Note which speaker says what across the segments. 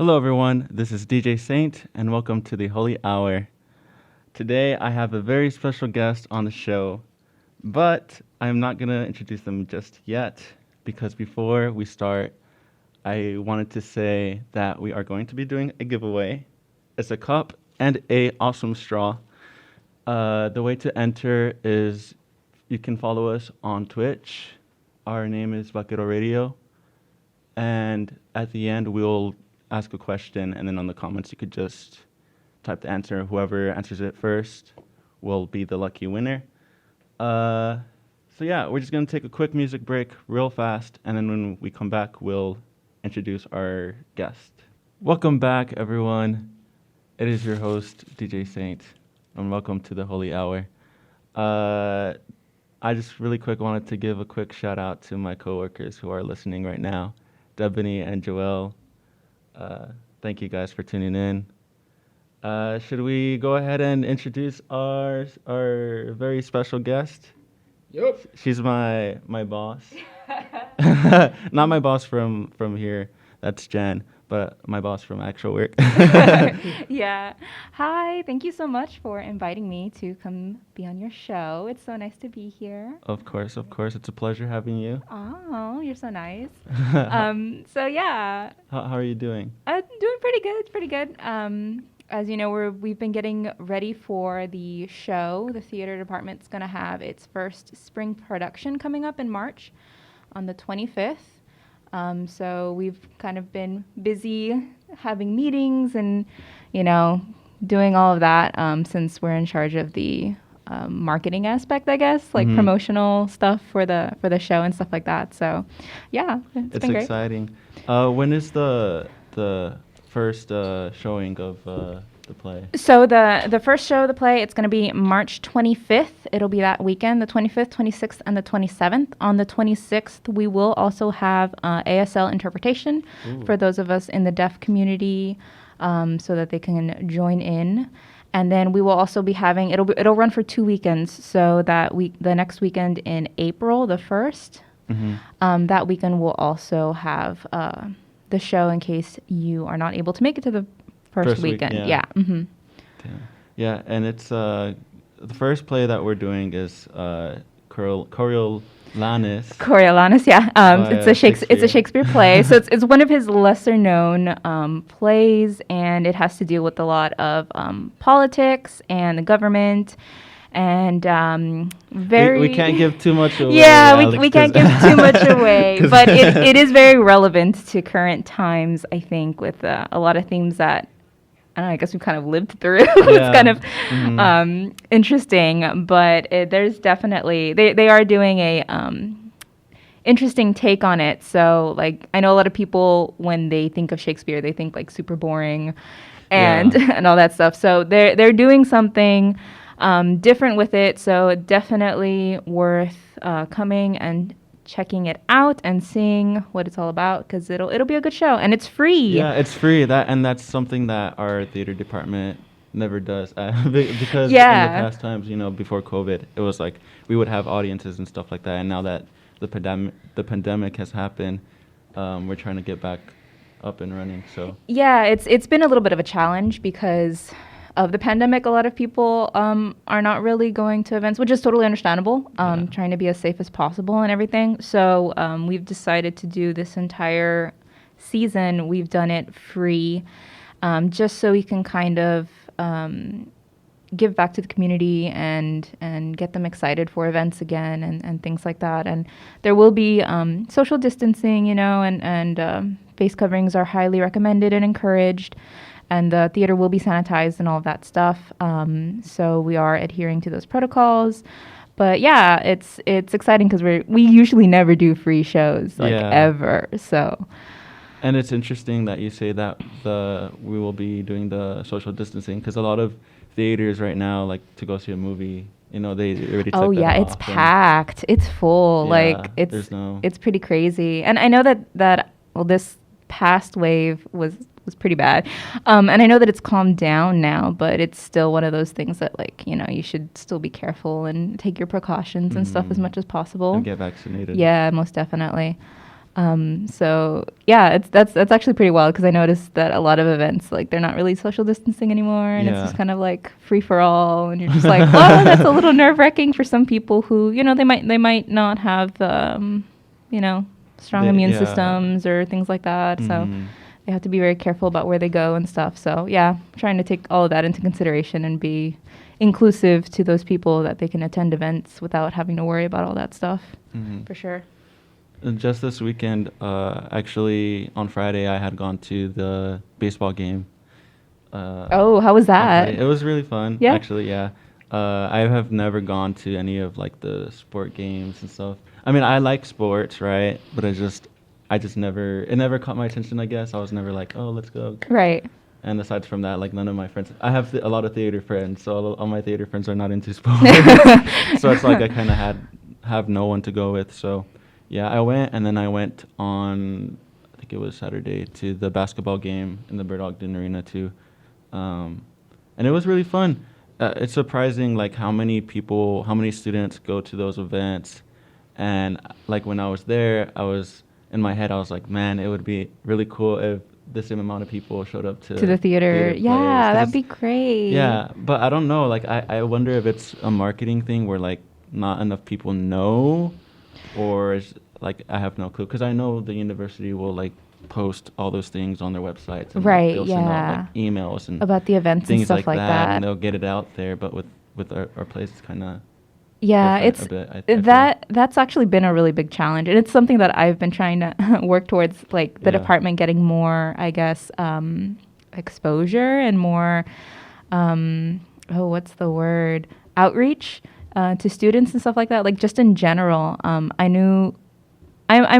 Speaker 1: Hello, everyone. This is DJ Saint, and welcome to the Holy Hour. Today, I have a very special guest on the show, but I'm not going to introduce them just yet because before we start, I wanted to say that we are going to be doing a giveaway. It's a cup and a awesome straw. The way to enter is you can follow us on Twitch. Our name is Vaquero Radio. And at the end, we'll ask a question, and then on the comments, you could just type the answer. Whoever answers it first will be the lucky winner. So yeah, we're just going to take a quick music break real fast, and then when we come back, we'll introduce our guest. Welcome back, everyone. It is your host, DJ Saint, and welcome to the Holy Hour. I just really quick wanted to give a quick shout out to my coworkers who are listening right now. Debony and Joelle, thank you guys for tuning in. Should we go ahead and introduce our very special guest?
Speaker 2: Yep.
Speaker 1: She's my boss. Not my boss from here. That's Jan, but my boss from actual work.
Speaker 3: Yeah. Hi. Thank you so much for inviting me to come be on your show. It's so nice to be here.
Speaker 1: Of course. It's a pleasure having you.
Speaker 3: Oh, you're so nice. So yeah.
Speaker 1: How are you doing?
Speaker 3: Doing pretty good. As you know, we've been getting ready for the show. The theater department's going to have its first spring production coming up in March on the 25th. So we've kind of been busy having meetings and, doing all of that since we're in charge of the marketing aspect, I guess, like promotional stuff for the show and stuff like that. So, yeah, it's been great.
Speaker 1: Exciting. When is the first showing of the play?
Speaker 3: So the first show of the play, it's going to be March 25th. It'll be that weekend, the 25th, 26th, and the 27th. On the 26th, we will also have ASL interpretation for those of us in the deaf community so that they can join in. And then we will also be having, it'll run for 2 weekends. So the next weekend in April, the 1st, that weekend we'll also have the show in case you are not able to make it to the first weekend. Yeah.
Speaker 1: Yeah, and it's the first play that we're doing is Coriolanus.
Speaker 3: Coriolanus, yeah. It's a Shakespeare play. So it's one of his lesser known plays, and it has to deal with a lot of politics and the government. And
Speaker 1: we can't give too much away.
Speaker 3: Yeah,
Speaker 1: Alex,
Speaker 3: we can't give too much away, but it is very relevant to current times, I think, with a lot of themes that I guess we've kind of lived through. It's kind of interesting, but there's definitely they are doing a interesting take on it. So like I know a lot of people when they think of Shakespeare, they think like super boring and and all that stuff. So they're doing something different with it, so definitely worth coming and checking it out and seeing what it's all about because it'll be a good show and it's free.
Speaker 1: Yeah, it's free. That's something that our theater department never does because in the past times, before COVID, it was like we would have audiences and stuff like that, and now that the pandemic has happened, we're trying to get back up and running. So
Speaker 3: yeah, it's been a little bit of a challenge because of the pandemic. A lot of people are not really going to events, which is totally understandable, trying to be as safe as possible and everything. So we've decided to do this entire season. We've done it free just so we can kind of give back to the community and get them excited for events again and things like that. And there will be social distancing, and face coverings are highly recommended and encouraged. And the theater will be sanitized and all of that stuff. So we are adhering to those protocols. But yeah, it's exciting because we usually never do free shows ever. So.
Speaker 1: And it's interesting that you say that we will be doing the social distancing because a lot of theaters right now, like to go see a movie, they already took that off.
Speaker 3: It's packed. It's full. It's pretty crazy. And I know that this past wave was pretty bad. And I know that it's calmed down now, but it's still one of those things that you should still be careful and take your precautions and stuff as much as possible.
Speaker 1: And get vaccinated.
Speaker 3: Yeah, most definitely. So yeah, that's actually pretty wild because I noticed that a lot of events like they're not really social distancing anymore, and it's just
Speaker 1: Yeah.
Speaker 3: kind of like free for all, and you're just like, oh, that's a little nerve wracking for some people who they might not have you know strong immune
Speaker 1: Yeah.
Speaker 3: systems or things like that. So
Speaker 1: Hmm.
Speaker 3: they have to be very careful about where they go and stuff. So yeah, trying to take all of that into consideration and be inclusive to those people that they can attend events without having to worry about all that stuff.
Speaker 1: Hmm.
Speaker 3: For sure.
Speaker 1: Just this weekend, actually on Friday, I had gone to the baseball game.
Speaker 3: Oh, how was
Speaker 1: On
Speaker 3: that?
Speaker 1: Friday, it was really fun.
Speaker 3: Yeah.
Speaker 1: Actually, yeah. I have never gone to any of like the sport games and stuff. I mean, I like sports, right? But I just never, it never caught my attention. I guess I was never like, oh, let's go.
Speaker 3: Right.
Speaker 1: And aside from that, like none of my friends, I have a lot of theater friends, so all my theater friends are not into sports. So it's like I kind of have no one to go with. So yeah, I went, and then I went on, I think it was Saturday, to the basketball game in the Bird Ogden Arena too, and it was really fun. It's surprising like how many people, how many students go to those events, and like when I was there, I was in my head, I was like, man, it would be really cool if the same amount of people showed up to
Speaker 3: To the theater.
Speaker 1: plays.
Speaker 3: Yeah, that'd be great.
Speaker 1: Yeah, but I don't know. Like, I wonder if it's a marketing thing where like not enough people know, or is like I have no clue. Because I know the university will like post all those things on their websites, and like,
Speaker 3: Right,
Speaker 1: they'll send out
Speaker 3: yeah.
Speaker 1: like emails and
Speaker 3: About the events and
Speaker 1: things
Speaker 3: stuff like
Speaker 1: and
Speaker 3: that.
Speaker 1: they'll get it out there. But with our place, it's kind of
Speaker 3: Yeah,
Speaker 1: different
Speaker 3: it's
Speaker 1: a bit. I feel.
Speaker 3: that's actually been a really big challenge, and it's something that I've been trying to work towards, like the
Speaker 1: Yeah.
Speaker 3: department getting more, I guess, exposure and more, what's the word, outreach to students and stuff like that. Like just in general, I'm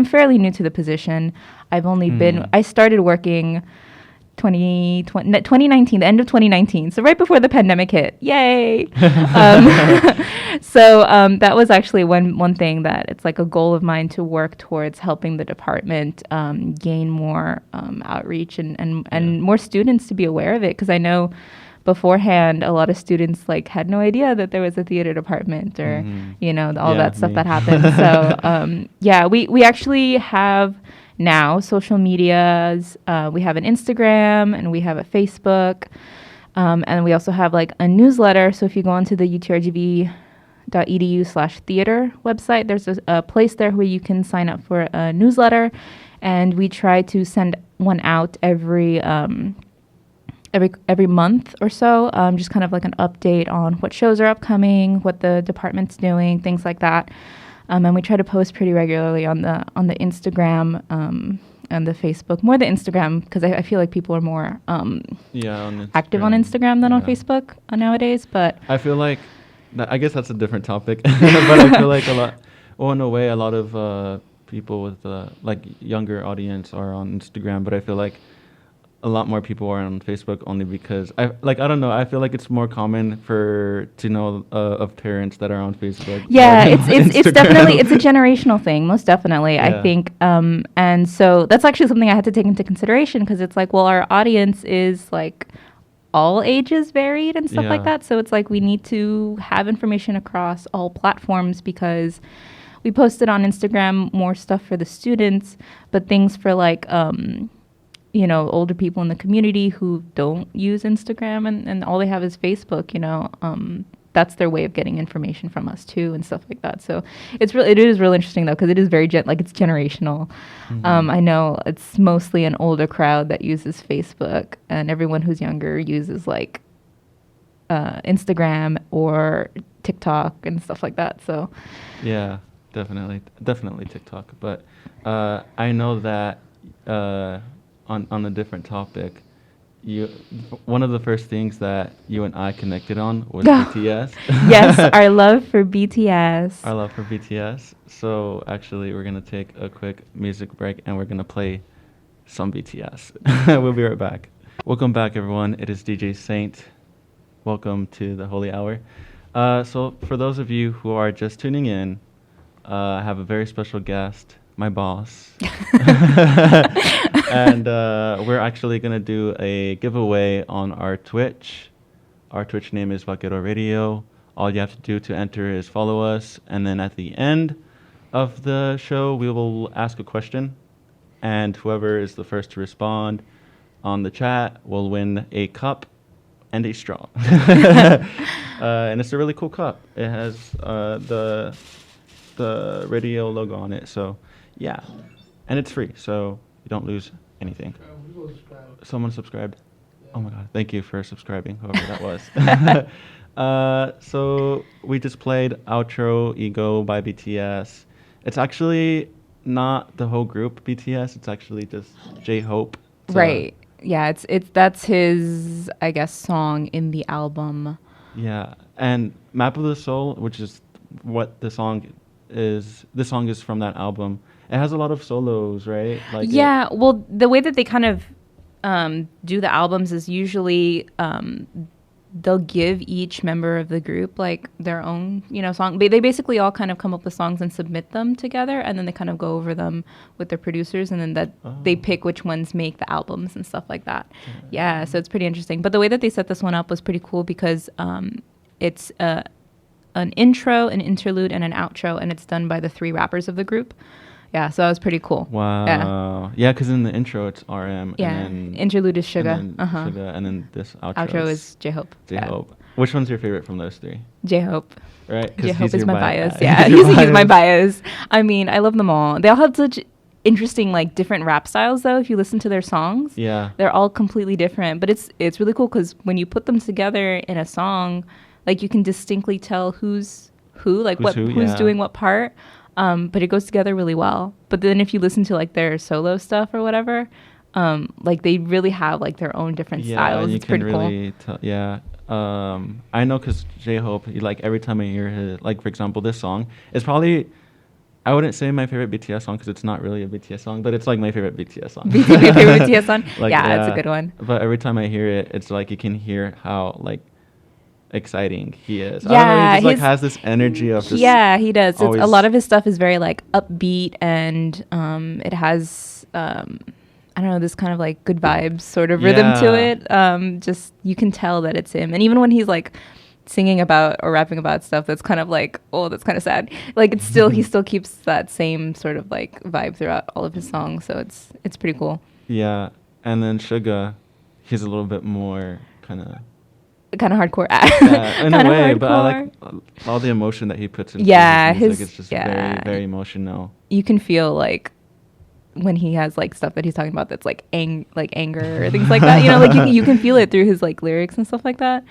Speaker 3: fairly new to the position. I've only been, I started working 2019, the end of 2019. So right before the pandemic hit. Yay. That was actually one thing that it's like a goal of mine to work towards helping the department gain more outreach and more students to be aware of it. Because I know beforehand, a lot of students like had no idea that there was a theater department or, all
Speaker 1: Yeah,
Speaker 3: that stuff
Speaker 1: me.
Speaker 3: that happened. So yeah, we actually have now social medias. We have an Instagram and we have a Facebook. And we also have like a newsletter. So if you go onto the utrgv.edu/theater website, there's a place there where you can sign up for a newsletter. And we try to send one out every month or so, just kind of like an update on what shows are upcoming, what the department's doing, things like that. And we try to post pretty regularly on the Instagram and the Facebook. More the Instagram, because I feel like people are more
Speaker 1: Yeah, on
Speaker 3: active on Instagram than on
Speaker 1: Yeah.
Speaker 3: Facebook nowadays. But
Speaker 1: I feel like I guess that's a different topic, but I feel like in a way, a lot of people with like younger audience are on Instagram, but I feel like a lot more people are on Facebook only because I don't know. I feel like it's more common to know of parents that are on Facebook.
Speaker 3: yeah,
Speaker 1: more than
Speaker 3: it's
Speaker 1: Instagram.
Speaker 3: definitely it's a generational thing, most definitely. I
Speaker 1: Yeah.
Speaker 3: think, and so that's actually something I had to take into consideration because it's like, well, our audience is like all ages varied and stuff like
Speaker 1: Yeah.
Speaker 3: that. So it's like we need to have information across all platforms because we posted on Instagram more stuff for the students, but things for like older people in the community who don't use Instagram and all they have is Facebook, that's their way of getting information from us too and stuff like that. So it is really interesting though, because it is very it's generational. I know it's mostly an older crowd that uses Facebook, and everyone who's younger uses like Instagram or TikTok and stuff like that. So
Speaker 1: Yeah, definitely TikTok. But I know that on a different topic, one of the first things that you and I connected on was BTS.
Speaker 3: Yes, our love for BTS.
Speaker 1: Our love for BTS. So actually, we're gonna take a quick music break and we're gonna play some BTS. We'll be right back. Welcome back, everyone. It is DJ Saint. Welcome to the Holy Hour. So for those of you who are just tuning in, I have a very special guest, my boss. And we're actually going to do a giveaway on our Twitch. Our Twitch name is Vaquero Radio. All you have to do to enter is follow us. And then at the end, of the show, we will ask a question, and whoever is the first to respond on the chat will win a cup and a straw. And it's a really cool cup. It has the radio logo on it. So yeah, and it's free, so you don't lose anything. Someone subscribed. Oh my god! Thank you for subscribing, whoever that was. So we just played Outro Ego by BTS. It's actually not the whole group BTS. It's actually just J-Hope.
Speaker 3: Right. Yeah, it's that's his, I guess, song in the album.
Speaker 1: Yeah, and Map of the Soul, which is what the song is. This song is from that album. It has a lot of solos, right? Like
Speaker 3: Yeah, well, the way that they kind of do the albums is usually they'll give each member of the group like their own, song. They basically all kind of come up with songs and submit them together, and then they kind of go over them with their producers, and then they pick which ones make the albums and stuff like that. Yeah, so it's pretty interesting. But the way that they set this one up was pretty cool because it's an intro, an interlude, and an outro, and it's done by the 3 rappers of the group. Yeah, so that was pretty cool.
Speaker 1: Wow. Yeah, because in the intro it's RM.
Speaker 3: Yeah.
Speaker 1: And then
Speaker 3: Interlude is Suga.
Speaker 1: And then Suga, and then this
Speaker 3: Outro is J-Hope.
Speaker 1: J-Hope. Yeah. Which one's your favorite from those 3?
Speaker 3: J-Hope.
Speaker 1: Right?
Speaker 3: J-Hope is my bias. Yeah, he's my bias. I mean, I love them all. They all have such interesting, like, different rap styles, though. If you listen to their songs,
Speaker 1: yeah, they're
Speaker 3: all completely different. But it's really cool because when you put them together in a song, like, you can distinctly tell who's who, like who's doing what part. But it goes together really well. But then if you listen to like their solo stuff or whatever, like they really have like their own different styles. It's pretty
Speaker 1: really cool. I know because J-Hope, like every time I hear his, like for example, this song, it's probably, I wouldn't say my favorite BTS song because it's not really a BTS song, but it's like my favorite BTS song.
Speaker 3: Your favorite BTS song? Like, yeah, it's a good one.
Speaker 1: But every time I hear it, it's like you can hear how like exciting he is.
Speaker 3: Yeah,
Speaker 1: I don't know, he just like has this energy of just
Speaker 3: he does. A lot of his stuff is very like upbeat, and it has I don't know, this kind of like good vibes sort of rhythm to it. Just you can tell that it's him. And even when he's like singing about or rapping about stuff that's kind of like, oh, that's kind of sad, like it's still he still keeps that same sort of like vibe throughout all of his songs, so it's pretty cool.
Speaker 1: Yeah. And then Suga, he's a little bit more kind of
Speaker 3: hardcore.
Speaker 1: In a way, but I like all the emotion that he puts into his music. It's just very, very emotional.
Speaker 3: You can feel like when he has like stuff that he's talking about that's like anger or things like that. Like you can feel it through his like lyrics and stuff like that.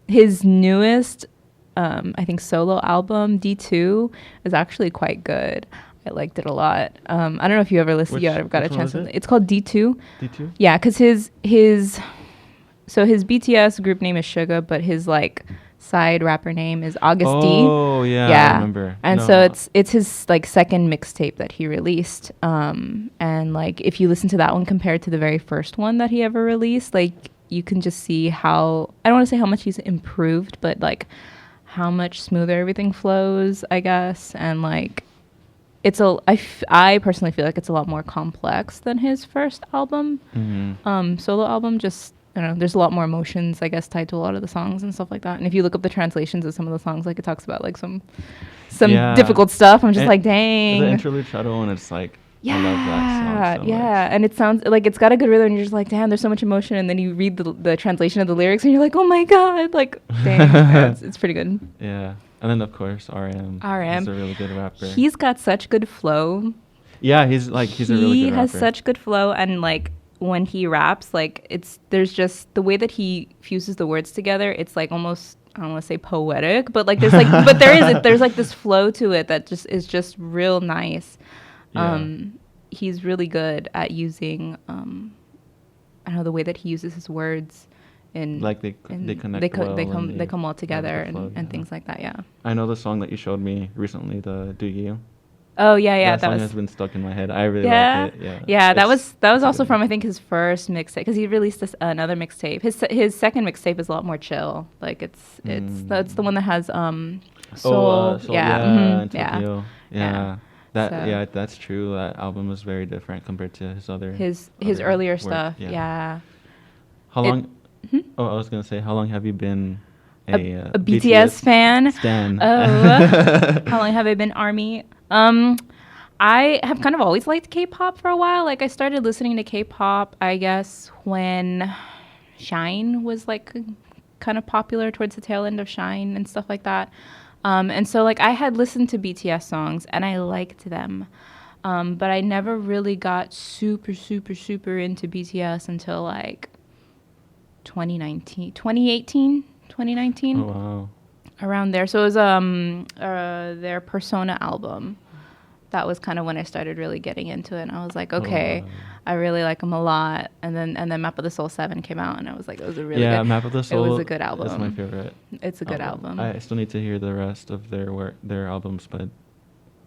Speaker 3: His newest, I think, solo album D2 is actually quite good. I liked it a lot. I don't know if you ever listened. You ever got a chance. It's called D2.
Speaker 1: D2.
Speaker 3: Yeah, because So his BTS group name is Suga, but his like side rapper name is August D.
Speaker 1: Oh yeah, I remember.
Speaker 3: And so it's his like second mixtape that he released. And like if you listen to that one compared to the very first one that he ever released, like you can just see how, I don't want to say how much he's improved, but like how much smoother everything flows, I guess. And like I personally feel like it's a lot more complex than his first album. Solo album. Just, I don't know, there's a lot more emotions, I guess, tied to a lot of the songs and stuff like that. And if you look up the translations of some of the songs, like it talks about like some difficult stuff. I'm just like, dang.
Speaker 1: The interlude shadow, and it's like, I love that song so much.
Speaker 3: And it sounds like it's got a good rhythm, and you're just like, damn, there's so much emotion. And then you read the translation of the lyrics, and you're like, oh my god, like, dang, it's pretty good.
Speaker 1: Yeah, and then of course RM. He's a really good rapper.
Speaker 3: He's got such good flow.
Speaker 1: Yeah, he's a really good rapper.
Speaker 3: He has such good flow, and like when he raps, like there's just the way that he fuses the words together. It's like almost, I don't want to say poetic, but like there's like but there's like this flow to it that just is just real nice. He's really good at using I don't know, the way that he uses his words, and
Speaker 1: like they connect
Speaker 3: they come all together and things like that. Yeah,
Speaker 1: I know the song that you showed me recently, the Do You.
Speaker 3: Oh yeah,
Speaker 1: that song has been stuck in my head. I really like it.
Speaker 3: Yeah, that was also from, I think, his first mixtape, because he released another mixtape. His second mixtape is a lot more chill. Like it's the one that has Soul.
Speaker 1: That's true. That album was very different compared to his other
Speaker 3: earlier work. Stuff. Yeah.
Speaker 1: How long? I was gonna say, how long have you been
Speaker 3: a BTS fan.
Speaker 1: Stan.
Speaker 3: Oh, how long have I been ARMY? I have kind of always liked K-pop for a while. Like I started listening to K-pop, I guess, when Shine was like kind of popular towards the tail end of Shine and stuff like that. And so like I had listened to BTS songs and I liked them. But I never really got super into BTS until like 2019.
Speaker 1: Oh wow.
Speaker 3: Around there. So it was their Persona album. That was kind of when I started really getting into it. And I was like, okay,
Speaker 1: wow.
Speaker 3: I really like them a lot. And then Map of the Soul 7 came out, and I was like, it was a really good.
Speaker 1: Map of the Soul.
Speaker 3: It was a good album.
Speaker 1: That's my favorite.
Speaker 3: It's a good album.
Speaker 1: I still need to hear the rest of their albums, but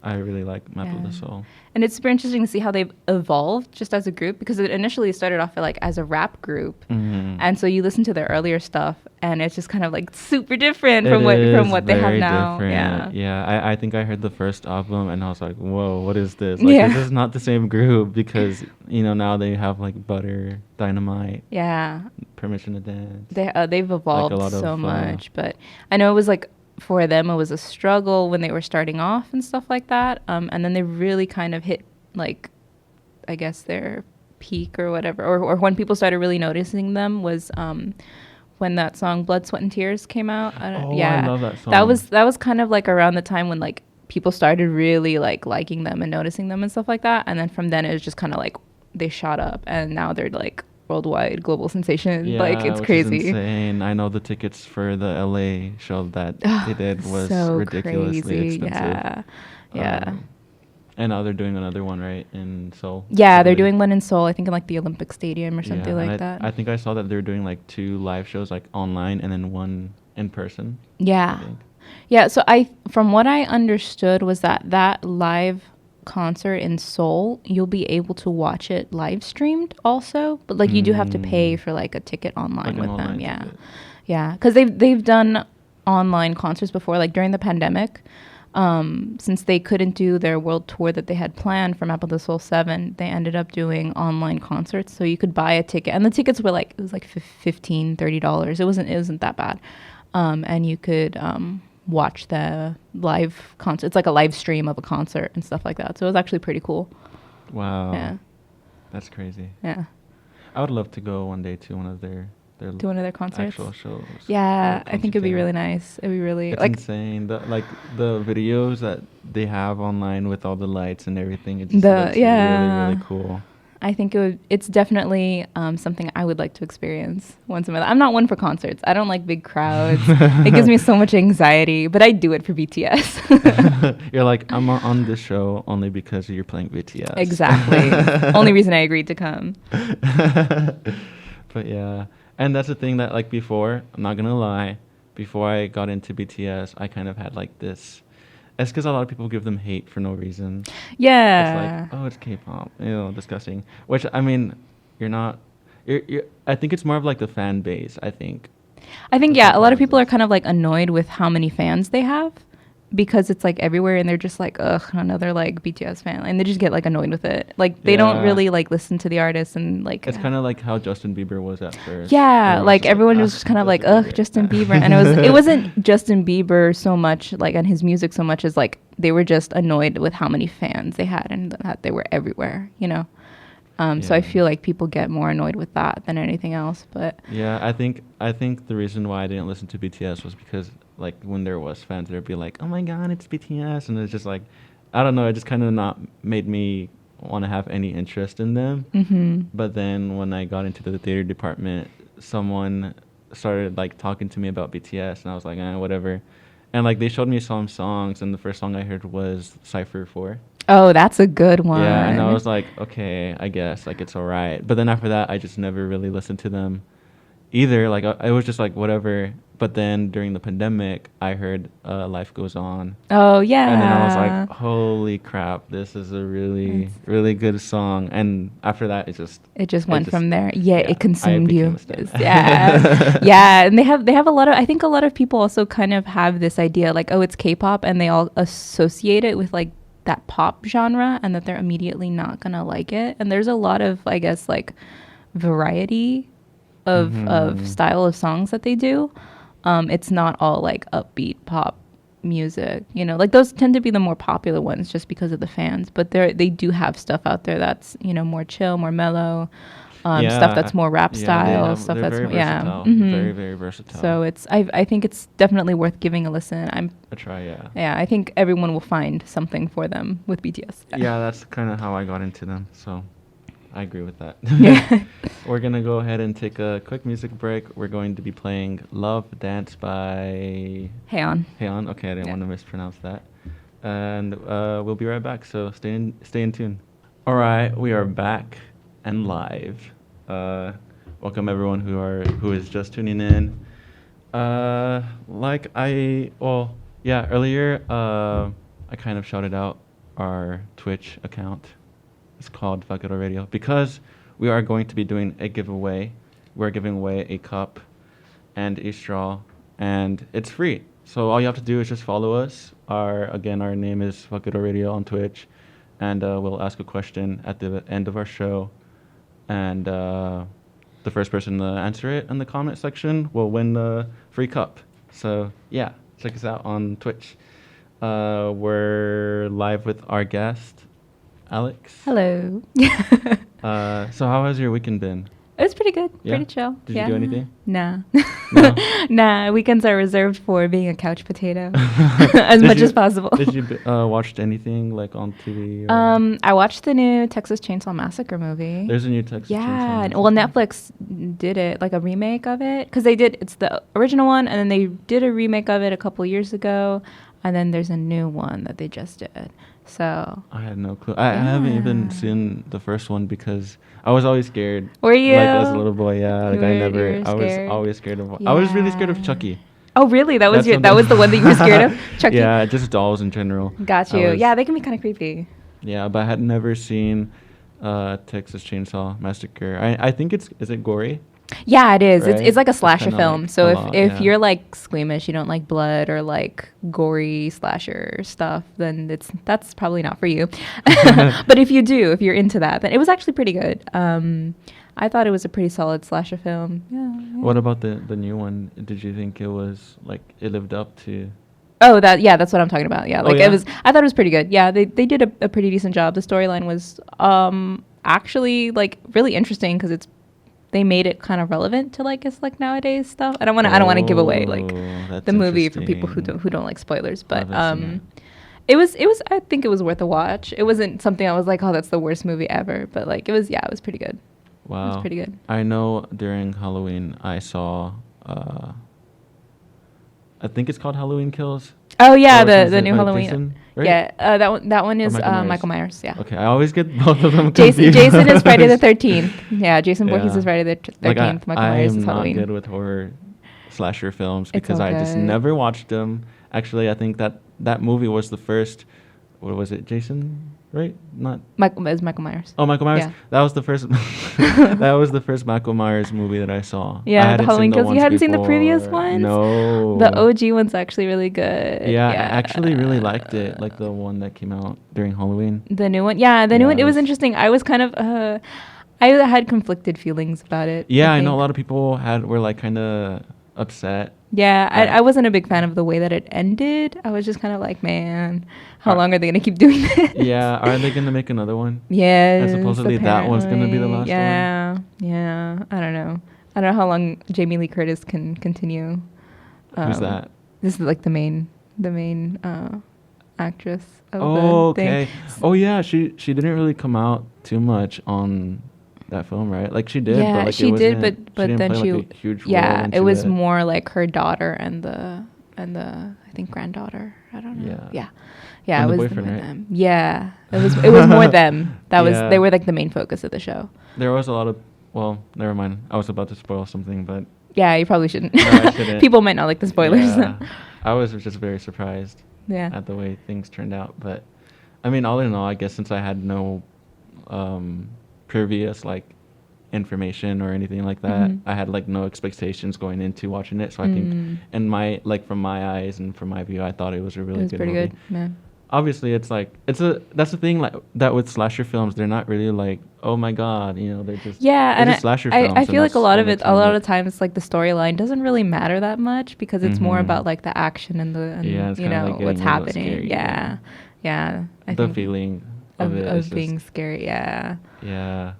Speaker 1: I really like Map of the Soul.
Speaker 3: And it's super interesting to see how they've evolved just as a group, because it initially started off like as a rap group.
Speaker 1: Mm-hmm.
Speaker 3: And so you listen to their earlier stuff and it's just kind of like super different from what they have now.
Speaker 1: Different. Yeah. I think I heard the first album and I was like, whoa, what is this? Like, this is not the same group, because, now they have like Butter, Dynamite.
Speaker 3: Yeah.
Speaker 1: Permission to Dance.
Speaker 3: They've evolved like so much. But I know it was like, for them, it was a struggle when they were starting off and stuff like that. And then they really kind of hit, like, I guess their peak or whatever. Or when people started really noticing them was when that song Blood, Sweat, and Tears came out.
Speaker 1: I love that song.
Speaker 3: That was kind of like around the time when, like, people started really, like, liking them and noticing them and stuff like that. And then from then, it was just kind of, like, they shot up. And now they're, like, worldwide global sensation. Like, it's crazy.
Speaker 1: Is insane. I know the tickets for the LA show that they did was so ridiculously expensive.
Speaker 3: Yeah.
Speaker 1: And now they're doing another one, right, in Seoul?
Speaker 3: Yeah, they're doing one in Seoul, I think in like the Olympic Stadium or something like that.
Speaker 1: I think I saw that they're doing like 2 live shows, like online, and then 1 in person.
Speaker 3: Yeah. So from what I understood was that live concert in Seoul, you'll be able to watch it live streamed also, but like you do have to pay for like a ticket online with them. Yeah, because they've done online concerts before, like during the pandemic. Since they couldn't do their world tour that they had planned for Map of the Soul 7, they ended up doing online concerts. So you could buy a ticket, and the tickets were like, it was like $15-$30. It wasn't that bad. And you could watch the live concert. It's like a live stream of a concert and stuff like that. So it was actually pretty cool.
Speaker 1: Wow.
Speaker 3: Yeah.
Speaker 1: That's crazy.
Speaker 3: Yeah.
Speaker 1: I would love to go one day to one of their
Speaker 3: to one of their concerts.
Speaker 1: Actual shows.
Speaker 3: Yeah, I think it'd be really nice. It'd be really
Speaker 1: it's insane. The videos that they have online with all the lights and everything. It just looks really, really cool.
Speaker 3: I think it's definitely something I would like to experience once in my life. I'm not one for concerts. I don't like big crowds. It gives me so much anxiety, but I do it for BTS.
Speaker 1: You're like, I'm on this show only because you're playing BTS.
Speaker 3: Exactly. Only reason I agreed to come.
Speaker 1: But yeah. And that's the thing that, like, before, I'm not going to lie, before I got into BTS, I kind of had, like, this. It's because a lot of people give them hate for no reason.
Speaker 3: Yeah.
Speaker 1: It's like, oh, it's K-pop. Ew, disgusting. Which, I mean, you're not. I think it's more of, like, the fan base, I think.
Speaker 3: Yeah, a lot of people are kind of, like, annoyed with how many fans they have. Because it's like everywhere, and they're just like, ugh, another like BTS fan, and they just get like annoyed with it. Like they don't really like listen to the artists, and like
Speaker 1: it's kind of like how Justin Bieber was at first.
Speaker 3: Yeah, like everyone was just kind of like, ugh, Justin Bieber, and it wasn't Justin Bieber so much like on his music so much as like they were just annoyed with how many fans they had and that they were everywhere, you know. So I feel like people get more annoyed with that than anything else. But
Speaker 1: yeah, I think the reason why I didn't listen to BTS was because like when there was fans, there'd be like, oh my god, it's BTS, and it's just like, I don't know, it just kind of not made me want to have any interest in them. Mm-hmm. But then when I got into the theater department, someone started like talking to me about BTS, and I was like, whatever. And like they showed me some songs, and the first song I heard was Cypher 4.
Speaker 3: Oh, that's a good one.
Speaker 1: Yeah, and I was like, okay, I guess like it's all right. But then after that, I just never really listened to them either. Like I was just like whatever. But then during the pandemic, I heard Life Goes On.
Speaker 3: Oh, yeah.
Speaker 1: And then I was like, holy crap, this is a really, really good song. And after that, it just
Speaker 3: went from there. Yeah, it consumed you.
Speaker 1: Yeah.
Speaker 3: Yeah, and they have a lot of, I think a lot of people also kind of have this idea like, oh, it's K-pop, and they all associate it with like that pop genre, and that they're immediately not going to like it. And there's a lot of, I guess, like variety of style of songs that they do. It's not all like upbeat pop music, you know, like those tend to be the more popular ones just because of the fans, but they do have stuff out there that's, you know, more chill, more mellow, stuff that's more rap style, stuff
Speaker 1: they're
Speaker 3: that's
Speaker 1: very
Speaker 3: more, yeah,
Speaker 1: versatile, very, very versatile.
Speaker 3: so I think it's definitely worth giving a listen.
Speaker 1: A try, yeah.
Speaker 3: Yeah, I think everyone will find something for them with BTS.
Speaker 1: Yeah, that's kind of how I got into them, so I agree with that.
Speaker 3: Yeah.
Speaker 1: We're going to go ahead and take a quick music break. We're going to be playing Love Dance by
Speaker 3: Haeon.
Speaker 1: Haeon. Okay, I didn't want to mispronounce that. And we'll be right back, so stay in tune. All right, we are back and live. Welcome everyone who is just tuning in. Earlier I kind of shouted out our Twitch account. It's called Fuck It Radio because we are going to be doing a giveaway. We're giving away a cup and a straw, and it's free. So all you have to do is just follow us. Our name is Fuck It Radio on Twitch, and we'll ask a question at the end of our show, and the first person to answer it in the comment section will win the free cup. So yeah, check us out on Twitch. We're live with our guest, Alex.
Speaker 3: Hello.
Speaker 1: So how has your weekend been?
Speaker 3: It was pretty good.
Speaker 1: Yeah?
Speaker 3: Pretty chill.
Speaker 1: Did you do anything?
Speaker 3: Nah.
Speaker 1: No?
Speaker 3: Nah, weekends are reserved for being a couch potato as much as possible.
Speaker 1: Did you watch anything like on TV? Or?
Speaker 3: I watched the new Texas Chainsaw Massacre movie.
Speaker 1: There's a new Texas Chainsaw Massacre.
Speaker 3: Well, Netflix did it, like a remake of it. Because it's the original one, and then they did a remake of it a couple years ago. And then there's a new one that they just did. So
Speaker 1: I had no clue. I haven't even seen the first one because I was always scared.
Speaker 3: Were you?
Speaker 1: Like as a little boy, yeah. Like I was
Speaker 3: scared?
Speaker 1: always scared of.
Speaker 3: Yeah.
Speaker 1: I was really scared of Chucky.
Speaker 3: Oh, really? That was
Speaker 1: That's
Speaker 3: that was the one that you were scared of? Chucky?
Speaker 1: Yeah, just dolls in general.
Speaker 3: Got you. Yeah, they can be kind of creepy.
Speaker 1: Yeah, but I had never seen Texas Chainsaw Massacre. I think is it gory?
Speaker 3: Yeah, it is.
Speaker 1: Right?
Speaker 3: It's like a slasher film.
Speaker 1: Like
Speaker 3: So if you're like squeamish, you don't like blood or like gory slasher stuff, then that's probably not for you. But if you do, if you're into that, then it was actually pretty good. I thought it was a pretty solid slasher film. Yeah.
Speaker 1: What about the new one? Did you think it was like it lived up to?
Speaker 3: Oh, that's what I'm talking about. Yeah,
Speaker 1: yeah?
Speaker 3: I thought it was pretty good. Yeah, they did a pretty decent job. The storyline was actually like really interesting because they made it kind of relevant to like it's like nowadays stuff. I don't want to give away like the movie for people who don't like spoilers, but it was I think it was worth a watch. It wasn't something I was like, oh, that's the worst movie ever, but like it was pretty good.
Speaker 1: Wow.
Speaker 3: It was pretty good.
Speaker 1: I know during Halloween I saw I think it's called Halloween Kills.
Speaker 3: Oh yeah, the new Halloween.
Speaker 1: Jason, right?
Speaker 3: Yeah, that one is Michael Myers. Yeah.
Speaker 1: Okay, I always get both of them confused.
Speaker 3: Jason is Friday the 13th. Yeah, Jason Voorhees is Friday the 13th.
Speaker 1: Like
Speaker 3: Michael Myers is Halloween.
Speaker 1: I'm not good with horror slasher films because I just
Speaker 3: okay.
Speaker 1: never watched them. Actually, I think that movie was the first. What was it? Jason, right? Not
Speaker 3: Michael Myers.
Speaker 1: Oh, Michael Myers.
Speaker 3: Yeah.
Speaker 1: That was the first. That was the first Michael Myers movie that I saw.
Speaker 3: Yeah, the Halloween Kills. You hadn't seen the previous ones?
Speaker 1: No.
Speaker 3: The OG one's actually really good.
Speaker 1: Yeah, I actually really liked it. Like the one that came out during Halloween.
Speaker 3: The new one. Yeah, the new one. It was interesting. I was kind of. I had conflicted feelings about it.
Speaker 1: Yeah, I know a lot of people were like kind of upset.
Speaker 3: Yeah, I wasn't a big fan of the way that it ended. I was just kind of like, man, how long are they gonna keep doing this?
Speaker 1: Yeah, are they gonna make another one?
Speaker 3: Yeah,
Speaker 1: and supposedly that one's gonna be the last one.
Speaker 3: Yeah. I don't know how long Jamie Lee Curtis can continue.
Speaker 1: Who's that?
Speaker 3: This is like the main actress of
Speaker 1: the
Speaker 3: thing.
Speaker 1: Oh yeah, she didn't really come out too much on that film, right? Like she did.
Speaker 3: Yeah,
Speaker 1: but like
Speaker 3: she did, but
Speaker 1: she
Speaker 3: then
Speaker 1: play, like, a huge role
Speaker 3: it was
Speaker 1: it.
Speaker 3: more like her daughter and the I think granddaughter. I don't know. Yeah.
Speaker 1: And
Speaker 3: it
Speaker 1: the
Speaker 3: was
Speaker 1: boyfriend, right?
Speaker 3: them. Yeah, it was more them. They were like the main focus of the show.
Speaker 1: There was a lot of never mind. I was about to spoil something, but
Speaker 3: yeah, you probably shouldn't.
Speaker 1: No, I shouldn't.
Speaker 3: People might not like the spoilers.
Speaker 1: Yeah. I was just very surprised.
Speaker 3: Yeah.
Speaker 1: At the way things turned out, but I mean, all in all, I guess since I had no previous like information or anything like that, I had like no expectations going into watching it. So I think, from my eyes and from my view, I thought it was a really good movie.
Speaker 3: Pretty good,
Speaker 1: obviously it's like that's the thing, like that with slasher films, they're not really like, oh my god, they're just
Speaker 3: Yeah,
Speaker 1: they're
Speaker 3: and
Speaker 1: just slasher
Speaker 3: I
Speaker 1: films,
Speaker 3: I
Speaker 1: and
Speaker 3: feel like
Speaker 1: that's
Speaker 3: a lot of
Speaker 1: entertainment.
Speaker 3: times like the storyline doesn't really matter that much because it's more
Speaker 1: Mm-hmm.
Speaker 3: about like the action and
Speaker 1: Yeah, it's kind of like
Speaker 3: what's
Speaker 1: getting a little
Speaker 3: happening.
Speaker 1: scary. Yeah,
Speaker 3: Yeah, yeah. I
Speaker 1: the
Speaker 3: think
Speaker 1: feeling of it is
Speaker 3: of
Speaker 1: just
Speaker 3: being scary. Yeah.
Speaker 1: yeah.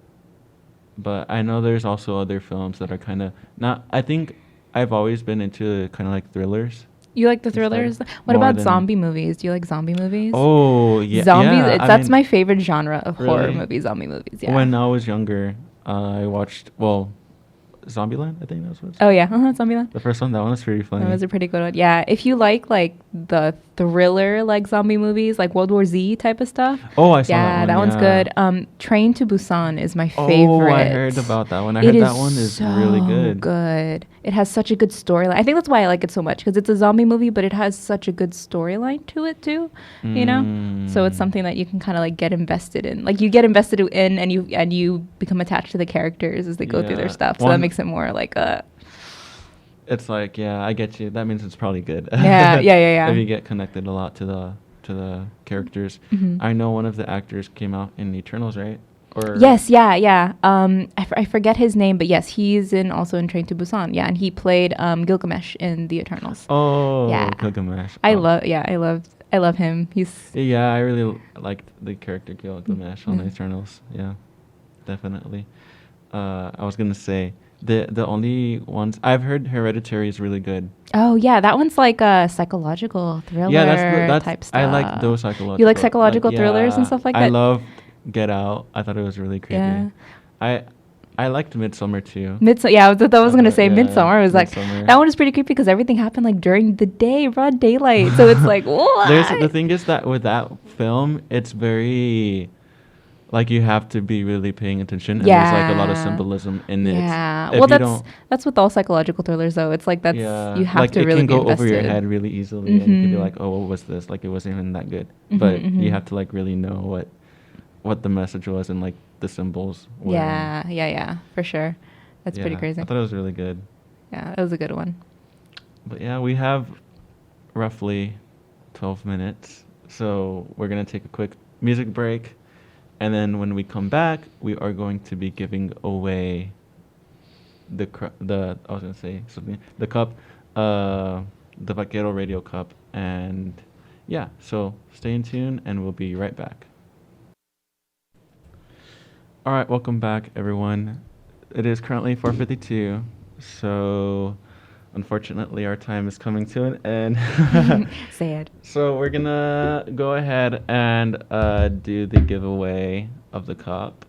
Speaker 1: But I know there's also other films that are kind of not. I think I've always been into kind of like thrillers
Speaker 3: You like the
Speaker 1: instead,
Speaker 3: thrillers? What
Speaker 1: more
Speaker 3: about
Speaker 1: than.
Speaker 3: zombie movies? Do you like zombie movies?
Speaker 1: Oh yeah,
Speaker 3: Zombies,
Speaker 1: yeah. I
Speaker 3: that's
Speaker 1: mean,
Speaker 3: my favorite genre of horror
Speaker 1: really,
Speaker 3: movies, zombie movies. Yeah.
Speaker 1: when I was younger, I watched Zombieland. I think that's what it's
Speaker 3: Oh
Speaker 1: called.
Speaker 3: yeah, Zombieland.
Speaker 1: The first one, that one was pretty
Speaker 3: That
Speaker 1: funny.
Speaker 3: was a pretty good one. Yeah, if you like the thriller like zombie movies, like World War Z type of stuff.
Speaker 1: Oh, I saw that
Speaker 3: Yeah,
Speaker 1: one.
Speaker 3: that one's
Speaker 1: Yeah.
Speaker 3: good. Train to Busan is my
Speaker 1: Oh, I
Speaker 3: favorite.
Speaker 1: heard about that one. I
Speaker 3: It
Speaker 1: heard
Speaker 3: is
Speaker 1: that one is really
Speaker 3: so
Speaker 1: good.
Speaker 3: good. It has such a good storyline. I think that's why I like it so much because it's a zombie movie, but it has such a good storyline to it too. You know, so it's
Speaker 1: Mm,
Speaker 3: something that you can kind of like get invested in. Like you get invested in, and you become attached to the characters as they go through their
Speaker 1: yeah.
Speaker 3: stuff. So that makes it more like a
Speaker 1: It's like, yeah, I get you. That means it's probably good.
Speaker 3: yeah, yeah, yeah,
Speaker 1: If
Speaker 3: yeah.
Speaker 1: you get connected a lot to the characters.
Speaker 3: Mhm.
Speaker 1: I know one of the actors came out in Eternals, right? Or
Speaker 3: Yes, yeah, yeah. I forget his name, but yes, he's in also in Train to Busan. Yeah, and he played Gilgamesh in The Eternals.
Speaker 1: Oh,
Speaker 3: Yeah,
Speaker 1: Gilgamesh.
Speaker 3: I
Speaker 1: Oh.
Speaker 3: love. Yeah, I love him. He's
Speaker 1: Yeah, I really liked the character Gilgamesh on the
Speaker 3: yeah.
Speaker 1: Eternals. Yeah, definitely. I was gonna say the only ones I've heard Hereditary is really good.
Speaker 3: Oh yeah, that one's like a psychological thriller
Speaker 1: Yeah, that's
Speaker 3: type
Speaker 1: I
Speaker 3: stuff.
Speaker 1: like those
Speaker 3: You like
Speaker 1: psychological, like,
Speaker 3: psychological thrillers and
Speaker 1: yeah,
Speaker 3: stuff like
Speaker 1: I
Speaker 3: that?
Speaker 1: loved Get Out. I thought it was really creepy.
Speaker 3: Yeah.
Speaker 1: I I liked Midsummer too.
Speaker 3: Yeah, I was gonna say
Speaker 1: Yeah,
Speaker 3: Midsummer was like
Speaker 1: Midsummer.
Speaker 3: that one is pretty creepy because everything happened like during the day, broad daylight. So it's like
Speaker 1: There's the
Speaker 3: what?
Speaker 1: thing is that with that film, it's very like you have to be really paying attention, and there's like a lot of
Speaker 3: Yeah.
Speaker 1: symbolism in it.
Speaker 3: Yeah.
Speaker 1: If
Speaker 3: Well,
Speaker 1: you don't,
Speaker 3: that's with all psychological thrillers though. It's like that's
Speaker 1: yeah,
Speaker 3: you have
Speaker 1: like
Speaker 3: to
Speaker 1: it
Speaker 3: really
Speaker 1: can
Speaker 3: be
Speaker 1: go over your
Speaker 3: invested.
Speaker 1: head really easily, and you can be
Speaker 3: Mhm.
Speaker 1: like, oh, what was this? Like it wasn't even that good,
Speaker 3: Mhm,
Speaker 1: but you
Speaker 3: mhm.
Speaker 1: have to like really know what the message was and like the symbols were.
Speaker 3: Yeah, yeah, yeah, for sure. That's pretty
Speaker 1: Yeah,
Speaker 3: crazy.
Speaker 1: I thought it was really good.
Speaker 3: Yeah, it was a good one.
Speaker 1: But yeah, we have roughly 12 minutes. So we're going to take a quick music break. And then when we come back, we are going to be giving away I was going to say something, the cup, the Vaquero Radio Cup. And yeah, so stay in tune and we'll be right back. All right, welcome back, everyone. It is currently 4:52, so unfortunately our time is coming to an end.
Speaker 3: Sad.
Speaker 1: So we're gonna go ahead and do the giveaway of the cup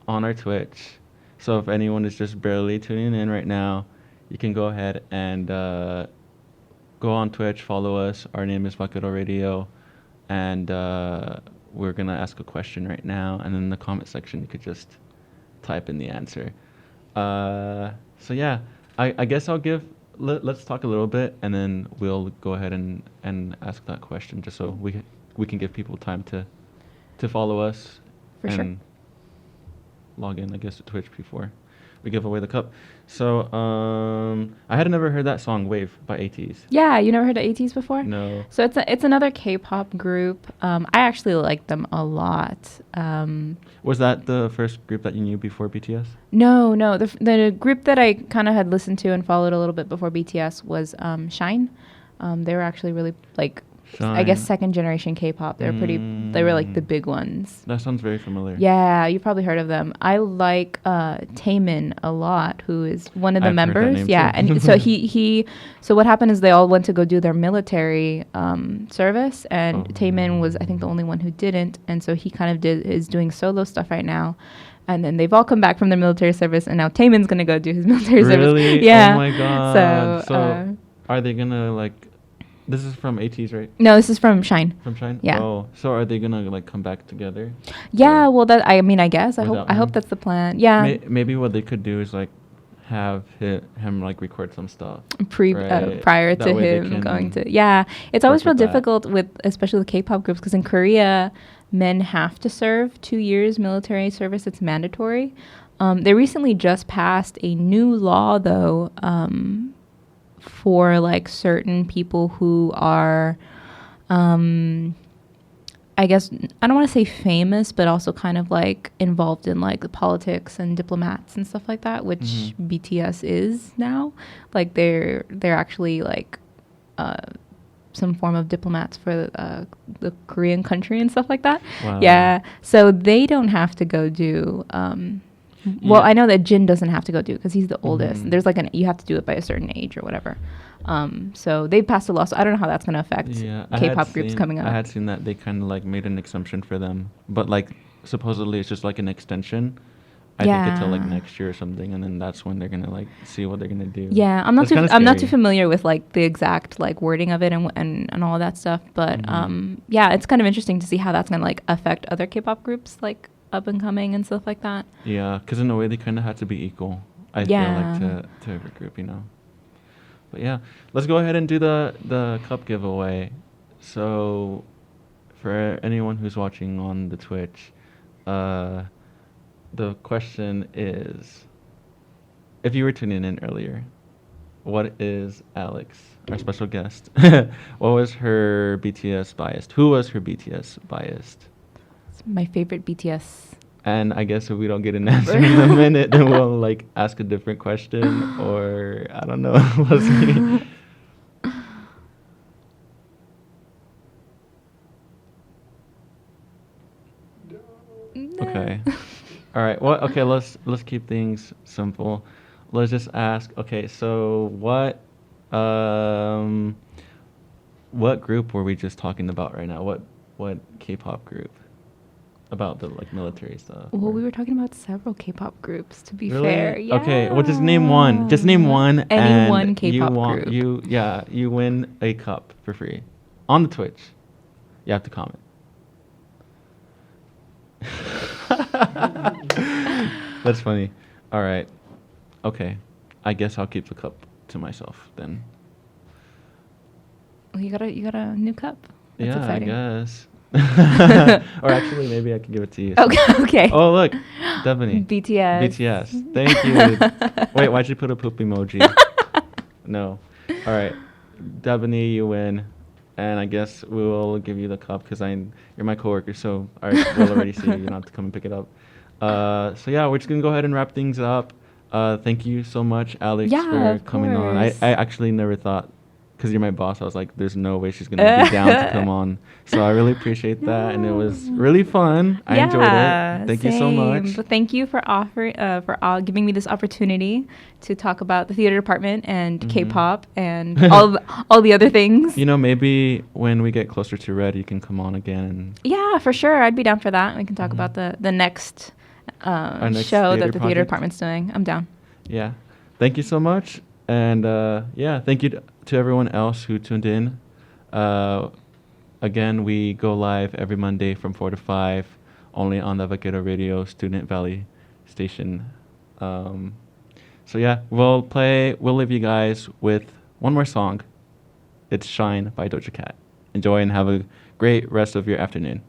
Speaker 1: on our Twitch. So if anyone is just barely tuning in right now, you can go ahead and go on Twitch, follow us. Our name is Vaquero Radio, and we're gonna ask a question right now, and in the comment section you could just type in the answer. So yeah, I guess let's talk a little bit, and then we'll go ahead and ask that question, just so we can give people time to follow us
Speaker 3: For
Speaker 1: and
Speaker 3: sure.
Speaker 1: log in, I guess, to Twitch before we give away the cup. So I had never heard that song "Wave" by ATs.
Speaker 3: Yeah, you never heard of ATs before?
Speaker 1: No.
Speaker 3: So it's another K-pop group. I actually like them a lot.
Speaker 1: Was that the first group that you knew before BTS?
Speaker 3: No, the group that I kind of had listened to and followed a little bit before BTS was Shine. They were actually really like I guess
Speaker 1: Shine.
Speaker 3: second generation K-pop. They were like the big ones.
Speaker 1: That sounds very familiar.
Speaker 3: Yeah, you probably heard of them. I like Taemin a lot, who is one of the
Speaker 1: I've heard that
Speaker 3: members.
Speaker 1: name
Speaker 3: Yeah,
Speaker 1: too.
Speaker 3: and so so what happened is they all went to go do their military service, and
Speaker 1: Oh.
Speaker 3: Taemin was I think the only one who didn't, and so he kind of is doing solo stuff right now. And then they've all come back from their military service, and now Taemin's gonna go do his military service.
Speaker 1: Really?
Speaker 3: Yeah.
Speaker 1: Oh my god.
Speaker 3: So,
Speaker 1: Are they gonna like? This is from ATs, right?
Speaker 3: no, this is from Shine.
Speaker 1: From Shine.
Speaker 3: Yeah.
Speaker 1: Oh, so are they gonna like come back together?
Speaker 3: Yeah,
Speaker 1: Or
Speaker 3: well, I mean, I guess I
Speaker 1: without
Speaker 3: hope
Speaker 1: him?
Speaker 3: that's the plan. Yeah.
Speaker 1: Maybe what they could do is like have him like record some stuff. Right.
Speaker 3: Prior
Speaker 1: That
Speaker 3: to
Speaker 1: way they
Speaker 3: him
Speaker 1: can
Speaker 3: going to it's always
Speaker 1: work
Speaker 3: real
Speaker 1: with that.
Speaker 3: difficult with especially with K-pop groups because in Korea men have to serve 2 years military service. It's mandatory. They recently just passed a new law though for like certain people who are I guess I don't want to say famous, but also kind of like involved in like the politics and diplomats and stuff like that, which BTS is now. Like they're actually like some form of diplomats for the Korean country and stuff like that.
Speaker 1: Wow.
Speaker 3: Yeah, so they don't have to go do. Well, I know that Jin doesn't have to go do it because he's the oldest. There's like you have to do it by a certain age or whatever. So they passed a law, so I don't know how that's going to affect K-pop groups coming up.
Speaker 1: I had seen that they kind of like made an exemption for them, but like supposedly it's just like an extension. I think until like next year or something, and then that's when they're gonna like see what they're gonna do.
Speaker 3: Yeah, I'm not too familiar with like the exact like wording of it and all of that stuff, but yeah, it's kind of interesting to see how that's gonna like affect other K-pop groups like up and coming and stuff like that.
Speaker 1: Yeah, because in a way they kind of had to be equal. I feel like to every group, you know. But yeah, let's go ahead and do the cup giveaway. So for anyone who's watching on the Twitch, the question is, if you were tuning in earlier, what is Alex, our special guest, what was her BTS biased? Who was her BTS biased?
Speaker 3: It's my favorite BTS.
Speaker 1: And I guess if we don't get an answer in a minute, then we'll like ask a different question, or I don't know. We'll see. Okay. All right. Well, okay. Let's keep things simple. Let's just ask. Okay. So what group were we just talking about right now? What K-pop group? About the like military stuff.
Speaker 3: Well, we were talking about several K-pop groups. To be
Speaker 1: really?
Speaker 3: fair, yeah.
Speaker 1: Okay. Well, just name one. Just name one.
Speaker 3: Any one K-pop group.
Speaker 1: You win a cup for free on the Twitch. You have to comment. That's funny. All right. Okay. I guess I'll keep the cup to myself then.
Speaker 3: Well, you got a new cup. That's
Speaker 1: yeah,
Speaker 3: exciting.
Speaker 1: I guess. Or actually, maybe I can give it to you.
Speaker 3: Okay.
Speaker 1: Oh, look. Definitely.
Speaker 3: BTS.
Speaker 1: Thank you. Wait, why'd you put a poop emoji? No. All right. Devaney, you win. And I guess we will give you the cup because you're my coworker, so we'll already see you. You don't have to come and pick it up. So yeah, we're just gonna go ahead and wrap things up. Thank you so much, Alex, for coming on. I actually never thought, because you're my boss, I was like, there's no way she's gonna be down to come on. So I really appreciate that, and it was really fun. I enjoyed it. Thank you so much.
Speaker 3: But thank you for giving me this opportunity to talk about the theater department and K-pop and all the other things.
Speaker 1: You know, maybe when we get closer to Red, you can come on again.
Speaker 3: Yeah, for sure. I'd be down for that. We can talk about the next show that the theater department's doing. I'm down.
Speaker 1: Yeah. Thank you so much. And yeah, thank you to everyone else who tuned in. Again, we go live every Monday from 4 to 5, only on the Vaquero Radio Student Valley station. So yeah, we'll leave you guys with one more song. It's Shine by Doja Cat. Enjoy and have a great rest of your afternoon.